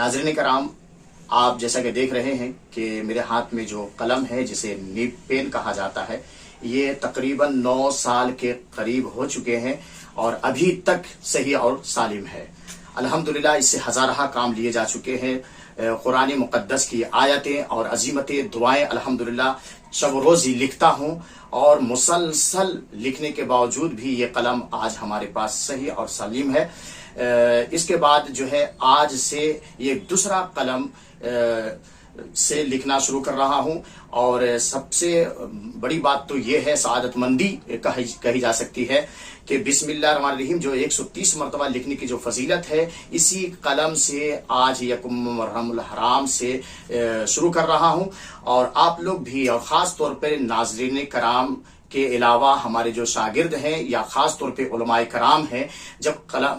नाज़रीन कराम, आप जैसा कि देख रहे हैं कि मेरे हाथ में जो कलम है जिसे निब पेन कहा जाता है, ये तकरीबन 9 साल के करीब हो चुके हैं और अभी तक सही और सालिम है। अल्हम्दुलिल्लाह इससे हज़ारहा काम लिए जा चुके हैं। कुरान मुक़द्दस की आयतें और अजीमतें दुआएं अल्हम्दुलिल्लाह शब रोज़ लिखता हूँ और मुसलसल लिखने के बावजूद भी ये कलम आज हमारे पास सही और सलीम है। इसके बाद जो है आज से ये दूसरा कलम से लिखना शुरू कर रहा हूं और सबसे बड़ी बात तो ये है, सआदतमंदी कही जा सकती है कि बिस्मिल्लाहिर्रहमानिर्रहीम जो 130 मरतबा लिखने की जो फजीलत है, इसी कलम से आज यकुम मुहर्रमुल हराम से शुरू कर रहा हूं। और आप लोग भी, और ख़ास तौर पर नाज़रीन कराम के अलावा हमारे जो शागिर्द हैं या ख़ास तौर पे उलमाए कराम हैं, जब कलम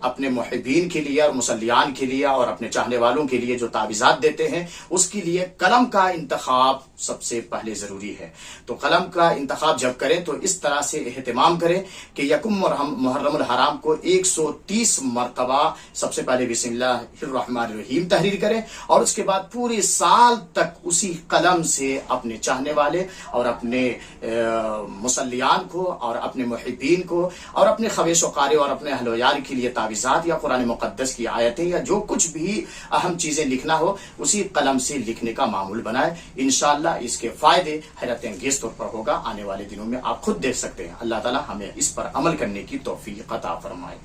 अपने मुहिब्बीन के लिए और मुसल्लियान के लिए और अपने चाहने वालों के लिए जो तावीज़ात देते हैं, उसके लिए कलम का इंतखाब सबसे पहले ज़रूरी है। तो कलम का इंतखाब जब करें तो इस तरह से एहतमाम करें कि यकुम मुहर्रमुल हराम को 130 मरतबा सबसे पहले बिस्मिल्लाहिर्रहमानिर्रहीम तहरीर करें और उसके बाद पूरे साल तक उसी कलम से अपने चाहने वाले और अपने मुसल्लियान को और अपने मुहिब्बीन को और अपने ख़वेश कारी और अपने अहलो यार के लिए तावीज़ात या कुरान मुक़द्दस की आयतें या जो कुछ भी अहम चीज़ें लिखना हो, उसी कलम से लिखने का मामूल बनाए। इंशाअल्लाह इसके फ़ायदे हैरत अंगेज़ तौर पर होगा। आने वाले दिनों में आप खुद देख सकते हैं। अल्लाह ताला हमें इस पर अमल करने की तौफ़ीक़ अता फरमाए।